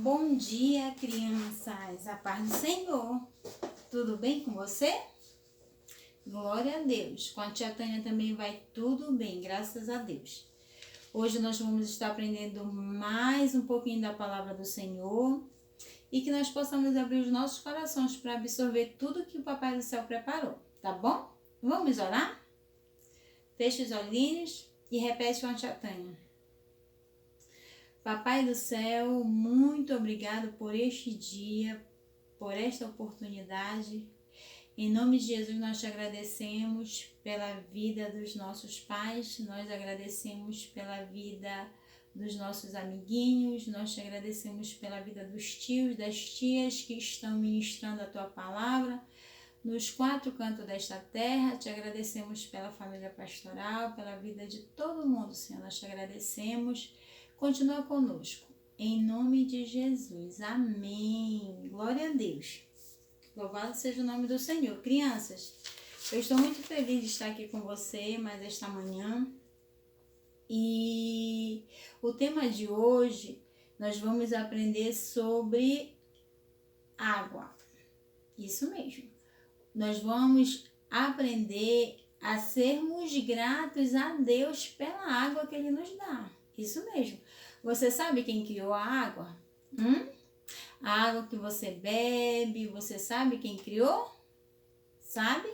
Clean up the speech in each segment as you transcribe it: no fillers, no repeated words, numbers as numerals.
Bom dia, crianças. A paz do Senhor. Tudo bem com você? Glória a Deus. Com a tia Tânia também vai tudo bem, graças a Deus. Hoje nós vamos estar aprendendo mais um pouquinho da palavra do Senhor e que nós possamos abrir os nossos corações para absorver tudo que o Papai do Céu preparou, tá bom? Vamos orar? Feche os olhinhos e repete com a tia Tânia. Papai do céu, muito obrigado por este dia, por esta oportunidade. Em nome de Jesus, nós te agradecemos pela vida dos nossos pais, nós agradecemos pela vida dos nossos amiguinhos, nós te agradecemos pela vida dos tios, das tias que estão ministrando a tua palavra nos quatro cantos desta terra. Te agradecemos pela família pastoral, pela vida de todo mundo, Senhor, nós te agradecemos. Continua conosco, em nome de Jesus, amém, glória a Deus, louvado seja o nome do Senhor. Crianças, eu estou muito feliz de estar aqui com você mais esta manhã, e o tema de hoje, nós vamos aprender sobre água, isso mesmo, nós vamos aprender a sermos gratos a Deus pela água que Ele nos dá. Isso mesmo. Você sabe quem criou a água? A água que você bebe, você sabe quem criou? Sabe?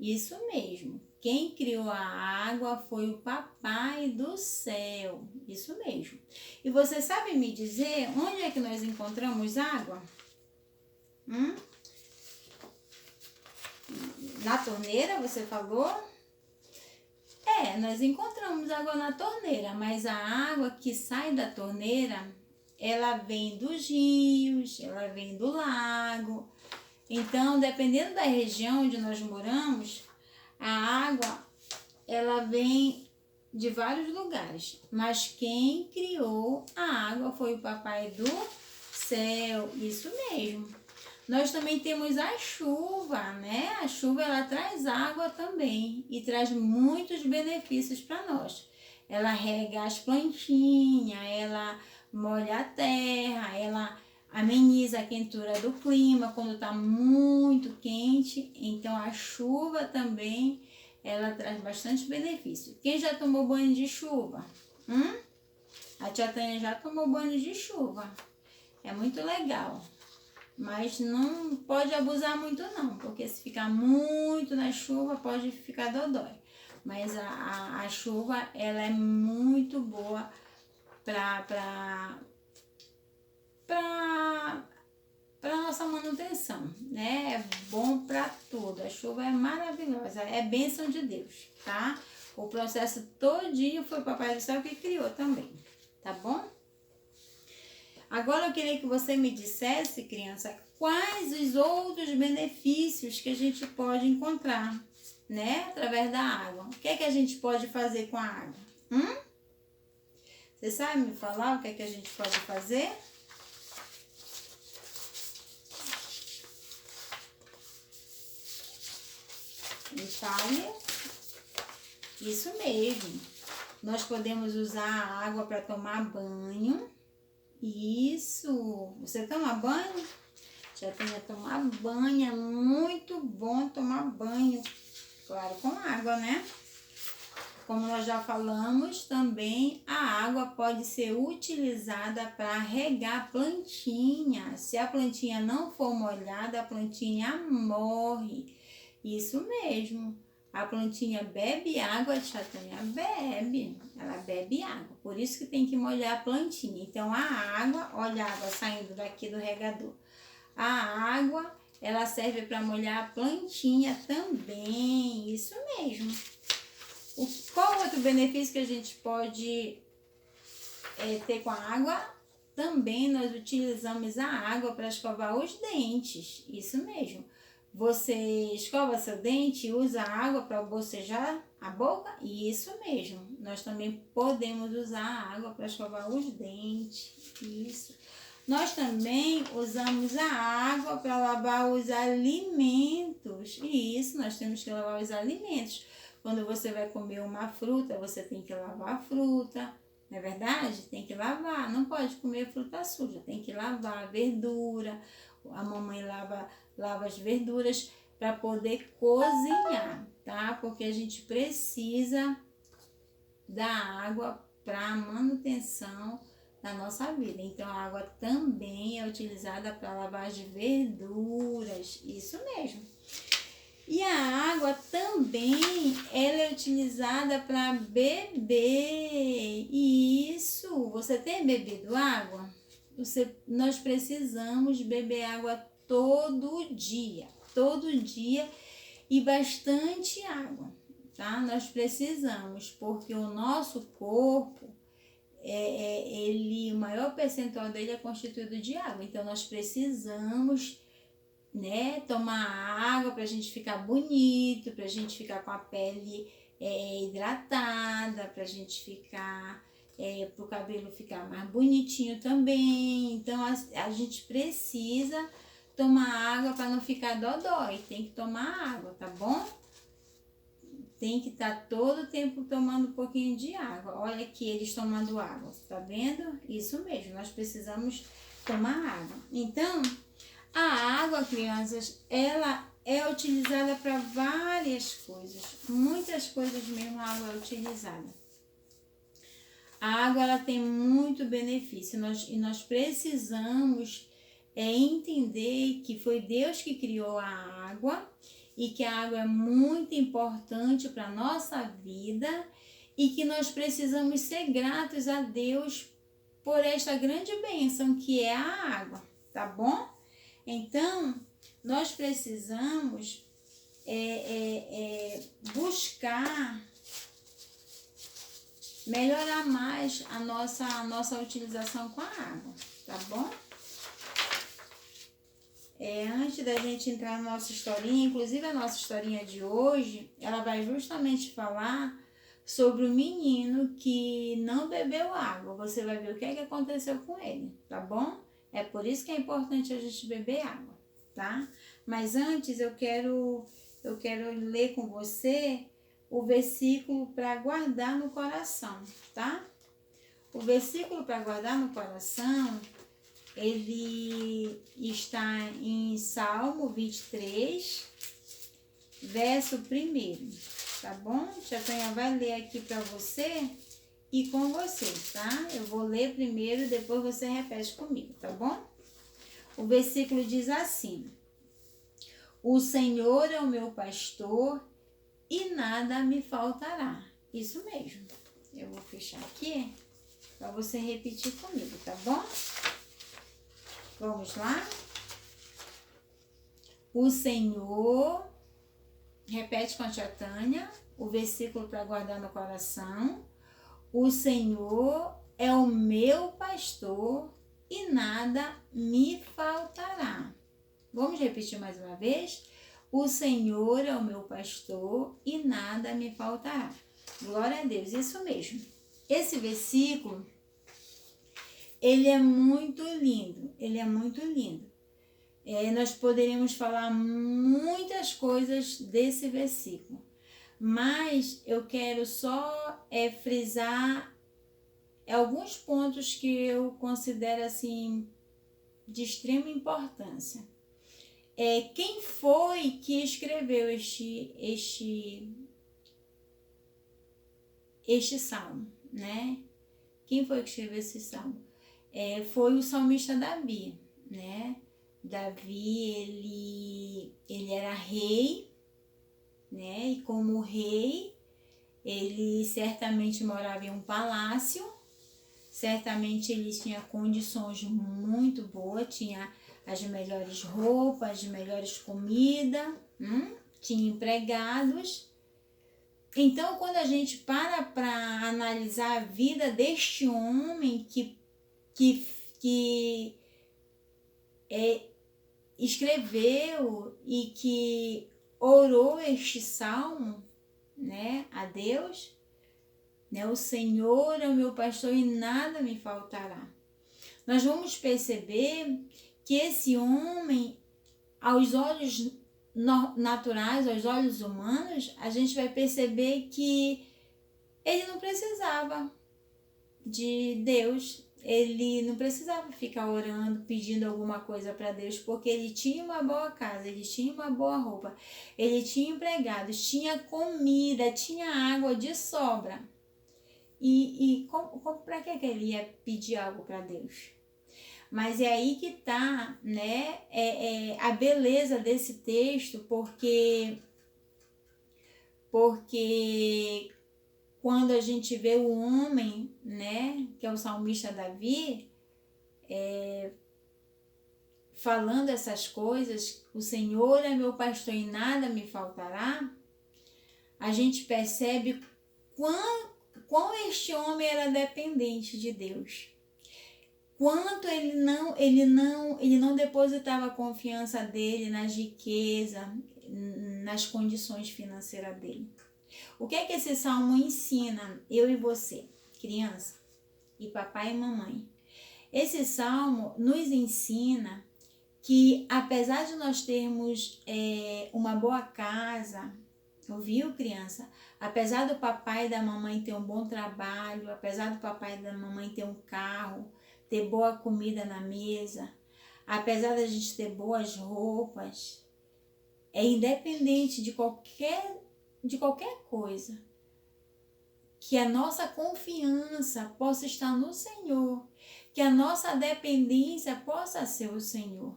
Isso mesmo. Quem criou a água foi o Papai do Céu. Isso mesmo. E você sabe me dizer onde é que nós encontramos água? Na torneira, você falou? Nós encontramos água na torneira, mas a água que sai da torneira, ela vem dos rios, ela vem do lago. Então, dependendo da região onde nós moramos, a água, ela vem de vários lugares. Mas quem criou a água foi o Papai do Céu, isso mesmo. Nós também temos a chuva, né? A chuva, ela traz água também e traz muitos benefícios para nós. Ela rega as plantinhas, ela molha a terra, ela ameniza a quentura do clima quando está muito quente. Então, a chuva também, ela traz bastante benefício. Quem já tomou banho de chuva? A tia Tânia já tomou banho de chuva. É muito legal. Mas não pode abusar muito não, porque se ficar muito na chuva pode ficar dodói. Mas a chuva, ela é muito boa para nossa manutenção, né? É bom para tudo. A chuva é maravilhosa, é bênção de Deus, tá? O processo todinho foi o Papai do Céu que criou também, tá bom? Agora eu queria que você me dissesse, criança, quais os outros benefícios que a gente pode encontrar, né, através da água. O que é que a gente pode fazer com a água? Você sabe me falar o que é que a gente pode fazer? Me fale. Isso mesmo. Nós podemos usar a água para tomar banho. Isso, você toma banho? Já tem a tomar banho, é muito bom tomar banho, claro, com água, né? Como nós já falamos, também a água pode ser utilizada para regar a plantinha. Se a plantinha não for molhada, a plantinha morre. Isso mesmo. A plantinha bebe água, a tia Tânia bebe, ela bebe água, por isso que tem que molhar a plantinha. Então, a água, olha a água saindo daqui do regador. A água, ela serve para molhar a plantinha também, isso mesmo. Qual outro benefício que a gente pode ter com a água? Também nós utilizamos a água para escovar os dentes, isso mesmo. Você escova seu dente e usa água para bocejar a boca? Isso mesmo. Nós também podemos usar a água para escovar os dentes. Isso. Nós também usamos a água para lavar os alimentos. Isso, nós temos que lavar os alimentos. Quando você vai comer uma fruta, você tem que lavar a fruta. não é verdade? Tem que lavar, não pode comer fruta suja, tem que lavar a verdura, a mamãe lava as verduras para poder cozinhar, tá? Porque a gente precisa da água para manutenção da nossa vida. Então, a água também é utilizada para lavar as verduras, isso mesmo. E a água também, ela é utilizada para beber. Isso, você tem bebido água? Nós precisamos beber água todo dia e bastante água, tá? Nós precisamos, porque o nosso corpo, o maior percentual dele é constituído de água, então nós precisamos, né, tomar água para a gente ficar bonito, para a gente ficar com a pele hidratada, para a gente ficar, para o cabelo ficar mais bonitinho também. Então a gente precisa tomar água para não ficar dodói, tem que tomar água, tá bom? Tem que estar todo o tempo tomando um pouquinho de água. Olha aqui eles tomando água, tá vendo? Isso mesmo, nós precisamos tomar água. Então, a água, crianças, ela é utilizada para várias coisas. Muitas coisas mesmo a água é utilizada. A água, ela tem muito benefício. E nós precisamos entender que foi Deus que criou a água e que a água é muito importante para a nossa vida e que nós precisamos ser gratos a Deus por esta grande bênção que é a água, tá bom? Então, nós precisamos buscar melhorar mais a nossa utilização com a água, tá bom? Antes da gente entrar na nossa historinha, inclusive a nossa historinha de hoje, ela vai justamente falar sobre o menino que não bebeu água. Você vai ver o que aconteceu com ele, tá bom? É por isso que é importante a gente beber água, tá? Mas antes eu quero ler com você o versículo para guardar no coração, tá? O versículo para guardar no coração, ele está em Salmo 23, verso 1, tá bom? Tia Tonha vai ler aqui para você e com você, tá? Eu vou ler primeiro, depois você repete comigo, tá bom? O versículo diz assim: o Senhor é o meu pastor e nada me faltará. Isso mesmo. Eu vou fechar aqui para você repetir comigo, tá bom? Vamos lá? O Senhor, repete com a tia Tânia, o versículo para guardar no coração. O Senhor é o meu pastor e nada me faltará. Vamos repetir mais uma vez? O Senhor é o meu pastor e nada me faltará. Glória a Deus, isso mesmo. Esse versículo, ele é muito lindo, nós poderíamos falar muitas coisas desse versículo, mas eu quero só frisar alguns pontos que eu considero assim de extrema importância. Quem foi que escreveu este salmo, né? Quem foi que escreveu esse salmo? Foi o salmista Davi, né? Davi, ele era rei, né? E como rei, ele certamente morava em um palácio, certamente ele tinha condições muito boas, tinha as melhores roupas, as melhores comidas, tinha empregados. Então, quando a gente para analisar a vida deste homem que escreveu e que orou este salmo, né, a Deus, né, o Senhor é o meu pastor e nada me faltará. Nós vamos perceber que esse homem, aos olhos naturais, aos olhos humanos, a gente vai perceber que ele não precisava de Deus. Ele não precisava ficar orando, pedindo alguma coisa para Deus, porque ele tinha uma boa casa, ele tinha uma boa roupa, ele tinha empregados, tinha comida, tinha água de sobra. E para que ele ia pedir algo para Deus? Mas é aí que tá, né, a beleza desse texto, porque quando a gente vê o homem, né, que é o salmista Davi, falando essas coisas, o Senhor é meu pastor e nada me faltará, a gente percebe quão este homem era dependente de Deus. Quanto ele não depositava a confiança dele nas riquezas, nas condições financeiras dele. O que é que esse salmo ensina, eu e você, criança, e papai e mamãe? Esse salmo nos ensina que, apesar de nós termos uma boa casa, ouviu, criança? Apesar do papai e da mamãe ter um bom trabalho, apesar do papai e da mamãe ter um carro, ter boa comida na mesa, apesar da gente ter boas roupas, independente de qualquer coisa, que a nossa confiança possa estar no Senhor, que a nossa dependência possa ser o Senhor.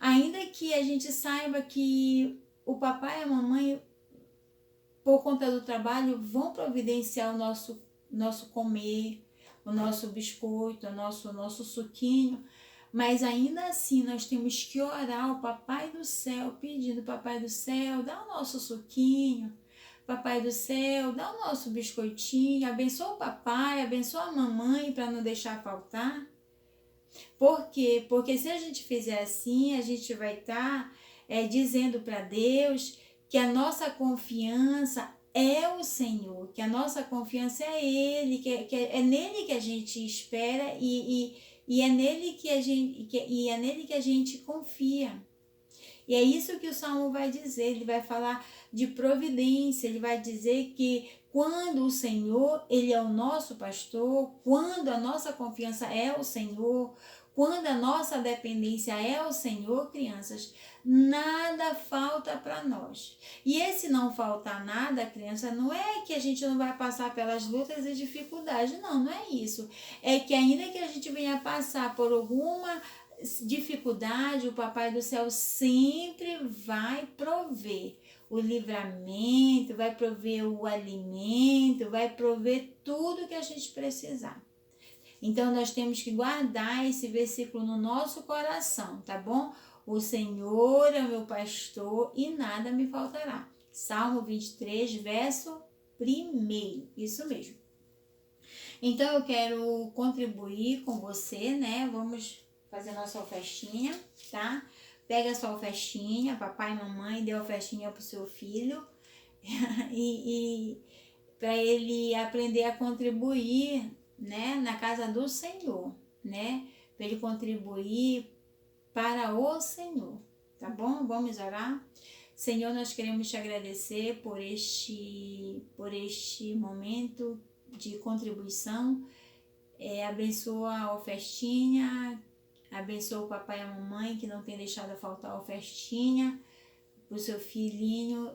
Ainda que a gente saiba que o papai e a mamãe, por conta do trabalho, vão providenciar o nosso comer, o nosso biscoito, o nosso suquinho, mas ainda assim nós temos que orar ao Papai do Céu, pedindo: Papai do Céu, dá o nosso suquinho, Papai do Céu, dá o nosso biscoitinho, abençoa o papai, abençoa a mamãe para não deixar faltar. Por quê? Porque se a gente fizer assim, a gente vai estar dizendo para Deus que a nossa confiança é o Senhor, que a nossa confiança é Ele, que é nele que a gente espera e é nele que a gente confia. E é isso que o Salmo vai dizer, ele vai falar de providência, ele vai dizer que quando o Senhor, ele é o nosso pastor, quando a nossa confiança é o Senhor, quando a nossa dependência é o Senhor, crianças, nada falta para nós. E esse não faltar nada, criança, não é que a gente não vai passar pelas lutas e dificuldades, não é isso. É que ainda que a gente venha passar por alguma dificuldade, o Papai do Céu sempre vai prover o livramento, vai prover o alimento, vai prover tudo que a gente precisar. Então, nós temos que guardar esse versículo no nosso coração, tá bom? O Senhor é o meu pastor e nada me faltará. Salmo 23, verso 1. Isso mesmo. Então, eu quero contribuir com você, né? Vamos fazer nossa festinha, tá? Pega a sua festinha, papai e mamãe deu a festinha pro seu filho e para ele aprender a contribuir, né, na casa do Senhor, né? Para ele contribuir para o Senhor, tá bom? Vamos orar? Senhor, nós queremos te agradecer por este momento de contribuição. Abençoa a festinha, abençoa o papai e a mamãe que não tem deixado faltar a festinha, para o seu filhinho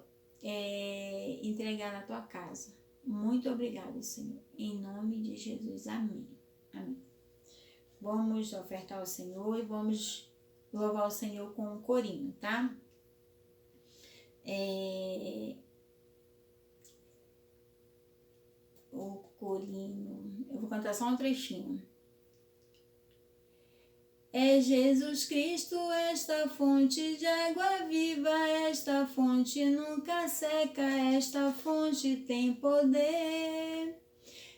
entregar na tua casa. Muito obrigada, Senhor. Em nome de Jesus. Amém. Amém. Vamos ofertar ao Senhor e vamos louvar o Senhor com um corinho, tá? O corinho. Eu vou cantar só um trechinho. É Jesus Cristo, esta fonte de água viva, esta fonte nunca seca, esta fonte tem poder.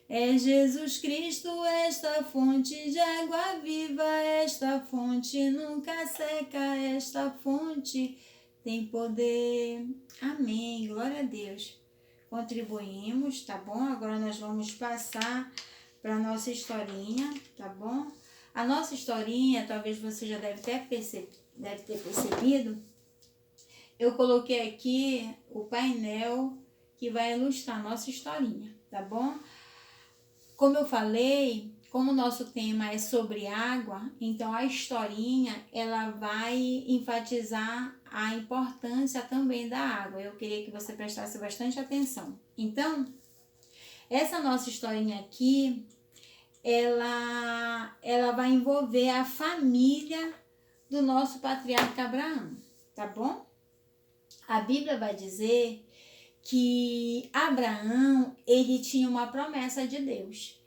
É Jesus Cristo, esta fonte de água viva, esta fonte nunca seca, esta fonte tem poder. Amém, glória a Deus. Contribuímos, tá bom? Agora nós vamos passar para a nossa historinha, tá bom? A nossa historinha, talvez você já deve ter percebido, eu coloquei aqui o painel que vai ilustrar a nossa historinha, tá bom? Como eu falei, como o nosso tema é sobre água, então a historinha ela vai enfatizar a importância também da água. Eu queria que você prestasse bastante atenção. Então, essa nossa historinha aqui, ela vai envolver a família do nosso patriarca Abraão, tá bom? A Bíblia vai dizer que Abraão, ele tinha uma promessa de Deus.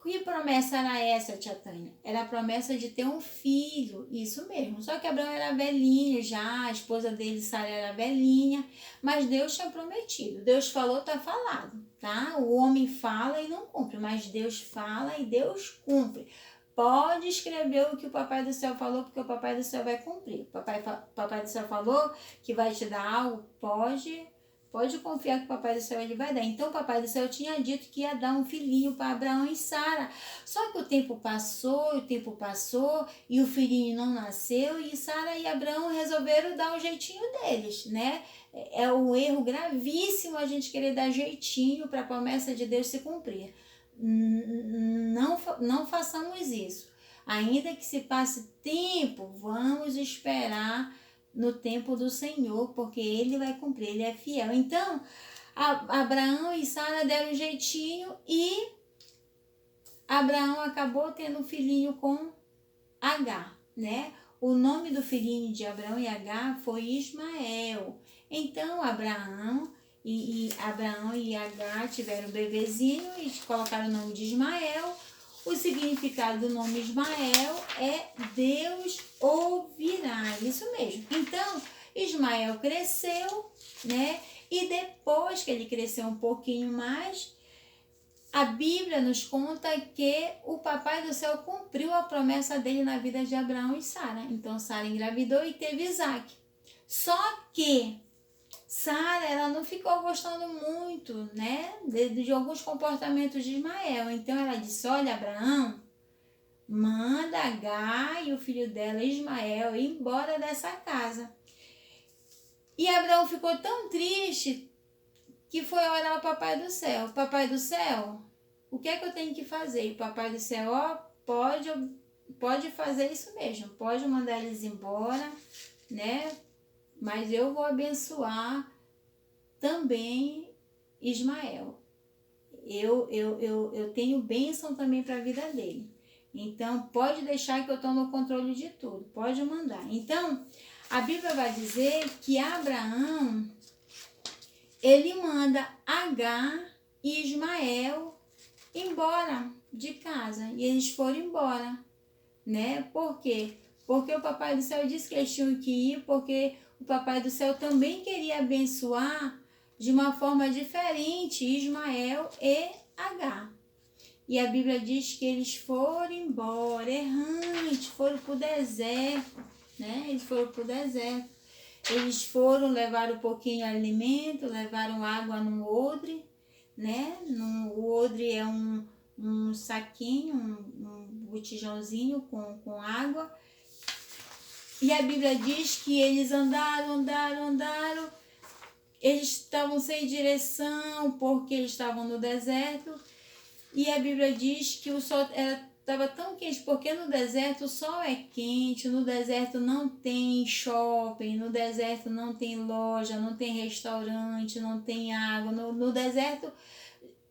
Que promessa era essa, tia Tânia? Era a promessa de ter um filho, isso mesmo. Só que Abraão era velhinho já, a esposa dele, Sara, era velhinha, mas Deus tinha prometido. Deus falou, tá falado, tá? O homem fala e não cumpre, mas Deus fala e Deus cumpre. Pode escrever o que o Papai do Céu falou, porque o Papai do Céu vai cumprir. Papai do Céu falou que vai te dar algo, pode confiar que o Papai do Céu ele vai dar. Então o Papai do Céu tinha dito que ia dar um filhinho para Abraão e Sara. Só que o tempo passou e o filhinho não nasceu e Sara e Abraão resolveram dar o jeitinho deles, né? É um erro gravíssimo a gente querer dar jeitinho para a promessa de Deus se cumprir. Não façamos isso. Ainda que se passe tempo, vamos esperar no tempo do Senhor, porque Ele vai cumprir, Ele é fiel. Então, Abraão e Sara deram um jeitinho e Abraão acabou tendo um filhinho com Agar, né? O nome do filhinho de Abraão e Agar foi Ismael. Então, Abraão e Agar tiveram um bebezinho e colocaram o nome de Ismael. O significado do nome Ismael é Deus ouvirá, isso mesmo. Então, Ismael cresceu, né? E depois que ele cresceu um pouquinho mais, a Bíblia nos conta que o Papai do Céu cumpriu a promessa dele na vida de Abraão e Sara. Então, Sara engravidou e teve Isaac. Só que Sara, ela não ficou gostando muito, né, de alguns comportamentos de Ismael. Então ela disse, olha, Abraão, manda Agar e o filho dela, Ismael, ir embora dessa casa. E Abraão ficou tão triste que foi orar ao Papai do Céu. Papai do Céu, o que é que eu tenho que fazer? E o Papai do Céu, ó, pode fazer isso mesmo, pode mandar eles embora, né? Mas eu vou abençoar também Ismael. Eu tenho bênção também para a vida dele. Então, pode deixar que eu estou no controle de tudo. Pode mandar. Então, a Bíblia vai dizer que Abraão, ele manda Agar e Ismael embora de casa. E eles foram embora, né? Por quê? Porque o Papai do Céu disse que eles tinham que ir, porque o Papai do Céu também queria abençoar de uma forma diferente Ismael e Agar. E a Bíblia diz que eles foram embora, errantes, foram para o deserto, né? Eles foram para o deserto. Eles foram, levaram um pouquinho de alimento, levaram água num odre, né? O odre é um saquinho, um botijãozinho com água. E a Bíblia diz que eles andaram. Eles estavam sem direção porque eles estavam no deserto. E a Bíblia diz que o sol estava tão quente, porque no deserto o sol é quente, no deserto não tem shopping, no deserto não tem loja, não tem restaurante, não tem água. No deserto,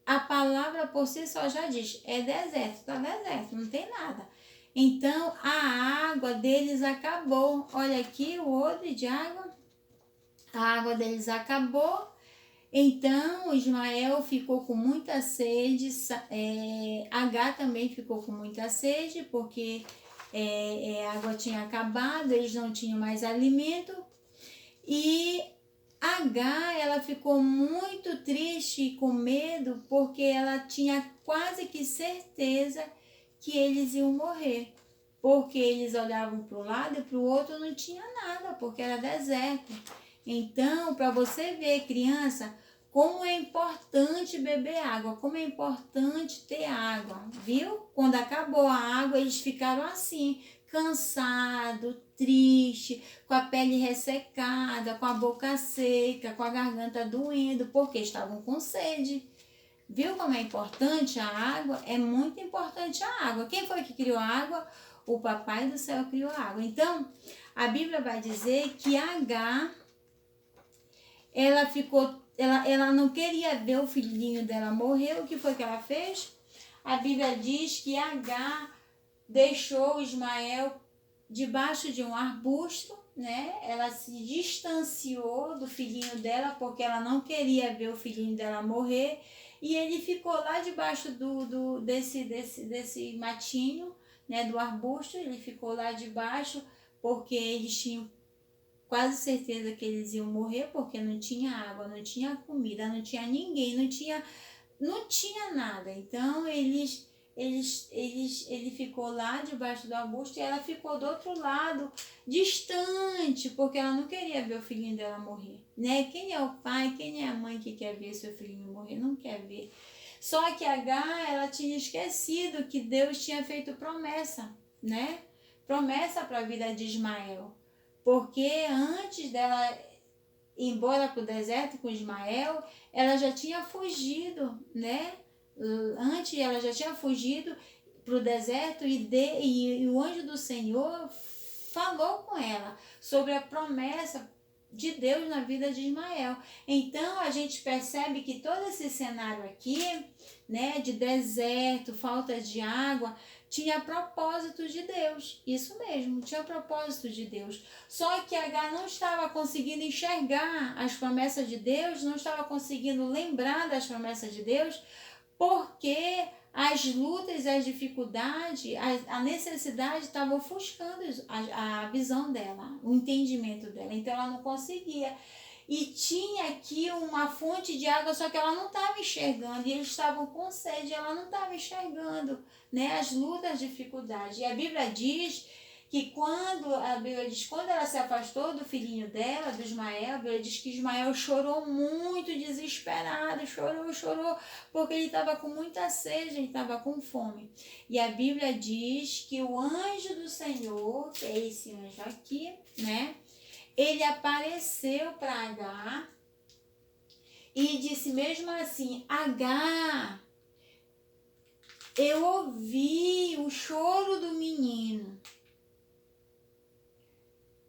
a palavra por si só já diz, é deserto, tá deserto, não tem nada. Então, a água deles acabou. Olha aqui o odre de água. A água deles acabou. Então, Ismael ficou com muita sede. Agar também ficou com muita sede, porque a água tinha acabado, eles não tinham mais alimento. E Agar, ela ficou muito triste e com medo, porque ela tinha quase que certeza que eles iam morrer, porque eles olhavam para um lado e para o outro, não tinha nada, porque era deserto. Então, para você ver, criança, como é importante beber água, como é importante ter água, viu? Quando acabou a água, eles ficaram assim, cansado, triste, com a pele ressecada, com a boca seca, com a garganta doendo, porque estavam com sede. Viu como é importante a água? É muito importante a água. Quem foi que criou a água? O Papai do Céu criou a água. Então, a Bíblia vai dizer que Agar, ela não queria ver o filhinho dela morrer. O que foi que ela fez? A Bíblia diz que Agar deixou Ismael debaixo de um arbusto, né? Ela se distanciou do filhinho dela porque ela não queria ver o filhinho dela morrer. E ele ficou lá debaixo desse matinho, né, do arbusto. Ele ficou lá debaixo porque eles tinham quase certeza que eles iam morrer, porque não tinha água, não tinha comida, não tinha ninguém, não tinha nada. Então ele ficou lá debaixo do arbusto e ela ficou do outro lado, distante, porque ela não queria ver o filhinho dela morrer, né? Quem é o pai, quem é a mãe que quer ver seu filhinho morrer? Não quer ver. Só que Agar, ela tinha esquecido que Deus tinha feito promessa, né? Promessa para a vida de Ismael. Porque antes dela ir embora para o deserto com Ismael, ela já tinha fugido, né? Antes ela já tinha fugido para o deserto e o anjo do Senhor falou com ela sobre a promessa de Deus na vida de Ismael. Então a gente percebe que todo esse cenário aqui, né, de deserto, falta de água, tinha propósito de Deus. Isso mesmo, tinha propósito de Deus. Só que Agar não estava conseguindo enxergar as promessas de Deus, não estava conseguindo lembrar das promessas de Deus, porque as lutas, as dificuldades, a necessidade estavam ofuscando a visão dela, o entendimento dela. Então ela não conseguia. E tinha aqui uma fonte de água, só que ela não estava enxergando. E eles estavam com sede, ela não estava enxergando, né? As lutas, as dificuldades. E a Bíblia diz que quando ela se afastou do filhinho dela, do Ismael, a Bíblia diz que Ismael chorou muito, desesperado, chorou, porque ele estava com muita sede, ele estava com fome. E a Bíblia diz que o anjo do Senhor, que é esse anjo aqui, né? Ele apareceu para Agar e disse mesmo assim: Agar, eu ouvi o choro do menino.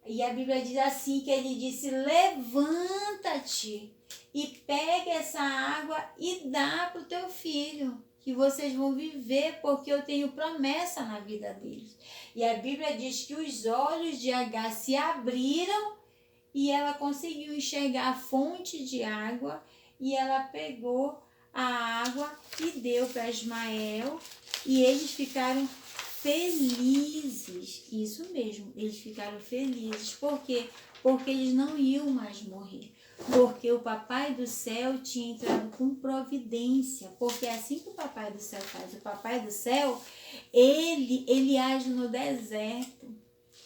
E a Bíblia diz assim, que ele disse: levanta-te e pega essa água e dá para o teu filho, que vocês vão viver, porque eu tenho promessa na vida deles. E a Bíblia diz que os olhos de Agar se abriram e ela conseguiu enxergar a fonte de água e ela pegou a água e deu para Ismael e eles ficaram felizes. Isso mesmo, eles ficaram felizes. Por quê? Porque eles não iam mais morrer. Porque o Papai do Céu tinha entrado com providência. Porque é assim que o Papai do Céu faz. O Papai do Céu, ele age no deserto.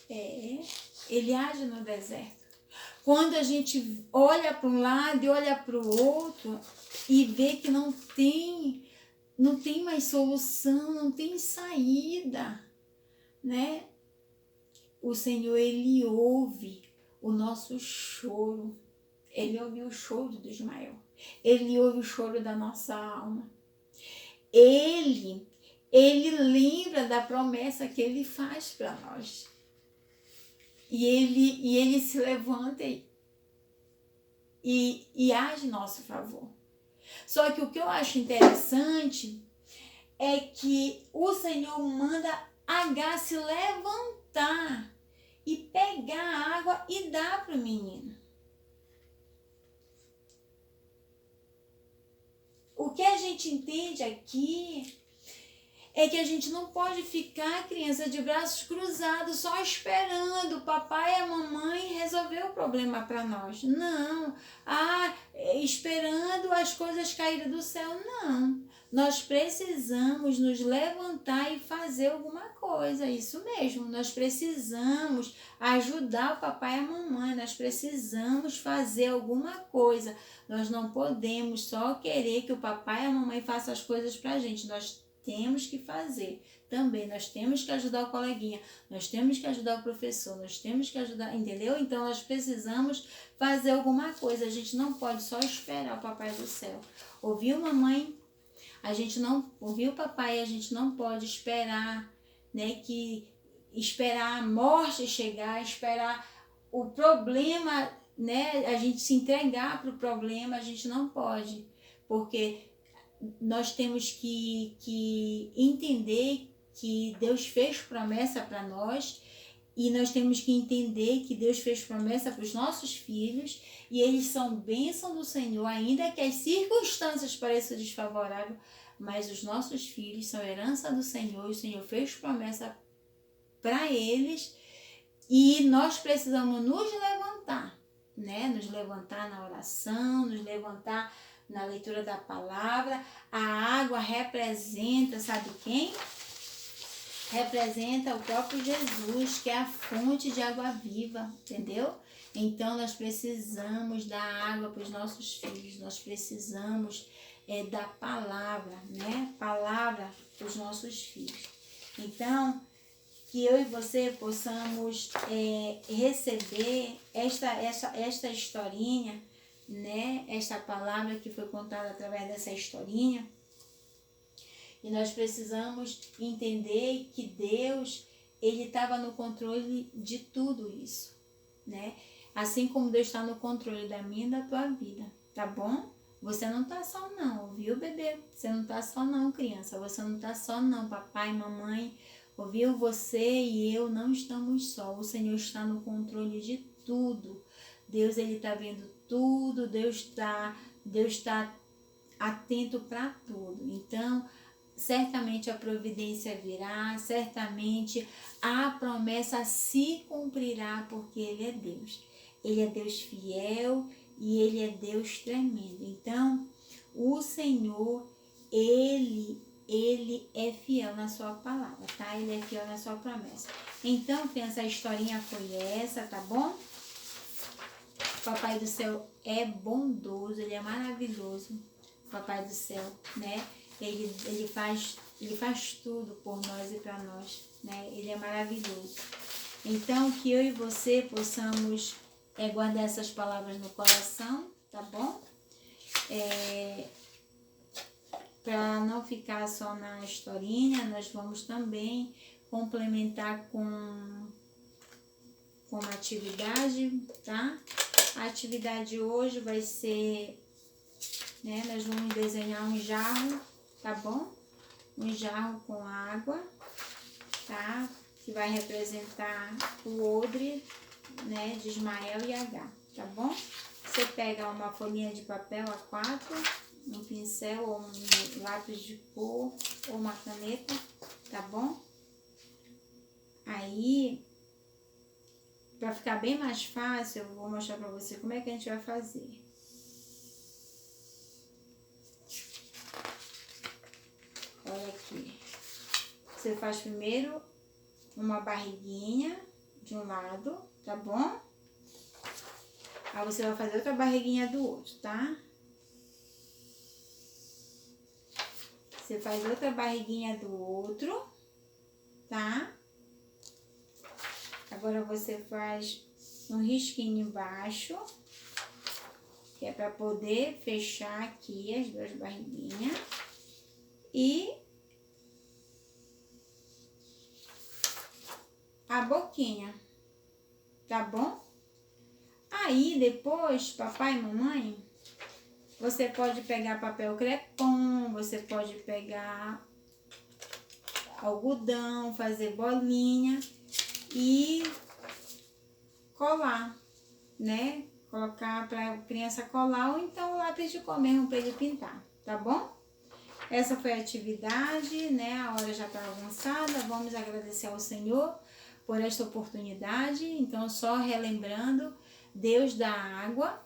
Ele age no deserto. Quando a gente olha para um lado e olha para o outro e vê que não tem mais solução, não tem saída, né? O Senhor, Ele ouve o nosso choro. Ele ouve o choro do Ismael. Ele ouve o choro da nossa alma. Ele lembra da promessa que Ele faz para nós. E ele se levanta e age em nosso favor. Só que o que eu acho interessante é que o Senhor manda Agar se levantar e pegar a água e dar para o menino. O que a gente entende aqui é que a gente não pode ficar, criança, de braços cruzados, só esperando o papai e a mamãe resolver o problema para nós. Não. Esperando as coisas caírem do céu. Não. Nós precisamos nos levantar e fazer alguma coisa. Isso mesmo. Nós precisamos ajudar o papai e a mamãe. Nós precisamos fazer alguma coisa. Nós não podemos só querer que o papai e a mamãe façam as coisas para a gente. Nós temos que fazer também, nós temos que ajudar o coleguinha, nós temos que ajudar o professor, nós temos que ajudar, entendeu? Então nós precisamos fazer alguma coisa, a gente não pode só esperar o Papai do Céu. Ouviu, mamãe? A gente não, ouviu, papai? A gente não pode esperar, né, esperar a morte chegar, esperar o problema, né, a gente se entregar para o problema, a gente não pode, porque nós temos que entender que Deus fez promessa para nós, e nós temos que entender que Deus fez promessa para os nossos filhos, e eles são bênção do Senhor, ainda que as circunstâncias pareçam desfavoráveis, mas os nossos filhos são herança do Senhor, e o Senhor fez promessa para eles, e nós precisamos nos levantar, né? Nos levantar na oração, nos levantar na leitura da palavra. A água representa, sabe quem? Representa o próprio Jesus, que é a fonte de água viva, entendeu? Então nós precisamos dar água para os nossos filhos, nós precisamos da palavra, né? Palavra para os nossos filhos. Então, que eu e você possamos receber esta historinha, né? Esta palavra que foi contada através dessa historinha. E nós precisamos entender que Deus, Ele estava no controle de tudo isso, né? Assim como Deus está no controle da minha e da tua vida, tá bom? Você não tá só não, ouviu, bebê? Você não tá só não, criança. Você não tá só não, papai, mamãe. Ouviu? Você e eu não estamos só. O Senhor está no controle de tudo. Deus, Ele está vendo tudo. Deus está atento para tudo. Então, certamente a providência virá, certamente a promessa se cumprirá, porque Ele é Deus. Ele é Deus fiel e Ele é Deus tremendo. Então, o Senhor, Ele é fiel na sua palavra, tá? Ele é fiel na sua promessa. Então, criança, a historinha foi essa, tá bom? Papai do céu é bondoso, Ele é maravilhoso. Papai do céu, né? Ele faz tudo por nós e para nós, né? Ele é maravilhoso. Então, que eu e você possamos guardar essas palavras no coração, tá bom? Para não ficar só na historinha, nós vamos também complementar com uma atividade, tá? A atividade hoje vai ser, né? Nós vamos desenhar um jarro, tá bom? Um jarro com água, tá? Que vai representar o odre, né? De Ismael e Agar, tá bom? Você pega uma folhinha de papel A4, um pincel ou um lápis de cor ou uma caneta, tá bom? Aí, para ficar bem mais fácil, eu vou mostrar para você como é que a gente vai fazer. Olha aqui. Você faz primeiro uma barriguinha de um lado, tá bom? Aí você vai fazer outra barriguinha do outro, tá? Você faz outra barriguinha do outro, tá? Agora você faz um risquinho embaixo, que é para poder fechar aqui as duas barriguinhas. E a boquinha, tá bom? Aí depois, papai e mamãe, você pode pegar papel crepom, você pode pegar algodão, fazer bolinha e colar, né? Colocar para a criança colar, ou então o lápis de cor mesmo para ele pintar, tá bom? Essa foi a atividade, né? A hora já está avançada, vamos agradecer ao Senhor por esta oportunidade. Então, só relembrando, Deus dá água,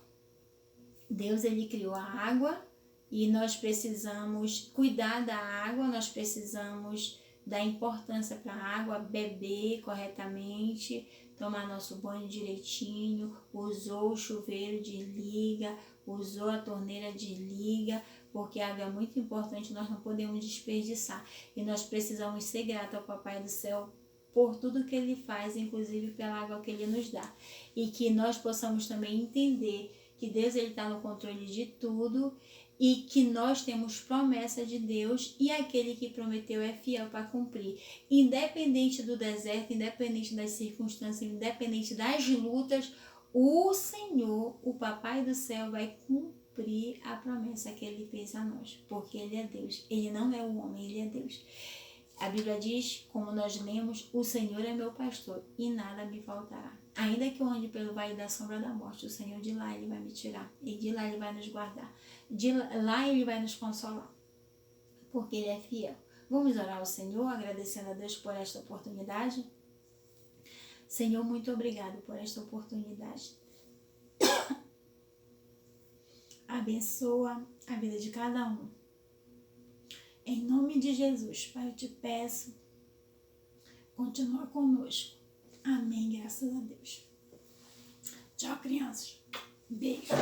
Deus, Ele criou a água e nós precisamos cuidar da água, nós precisamos dar importância para a água, beber corretamente, tomar nosso banho direitinho, usou o chuveiro de liga, usou a torneira de liga, porque a água é muito importante, nós não podemos desperdiçar. E nós precisamos ser gratos ao Papai do Céu por tudo que Ele faz, inclusive pela água que Ele nos dá. E que nós possamos também entender que Deus está no controle de tudo e que nós temos promessa de Deus e aquele que prometeu é fiel para cumprir. Independente do deserto, independente das circunstâncias, independente das lutas, o Senhor, o Papai do céu, vai cumprir a promessa que ele fez a nós, porque ele é Deus. Ele não é o homem, ele é Deus. A Bíblia diz, como nós lemos, o Senhor é meu pastor e nada me faltará. Ainda que eu ande pelo vale da sombra da morte, o Senhor de lá ele vai me tirar. E de lá ele vai nos guardar. De lá ele vai nos consolar. Porque ele é fiel. Vamos orar ao Senhor, agradecendo a Deus por esta oportunidade. Senhor, muito obrigado por esta oportunidade. Abençoa a vida de cada um. Em nome de Jesus, Pai, eu te peço, continua conosco. Amém, graças a Deus. Tchau, crianças. Beijo.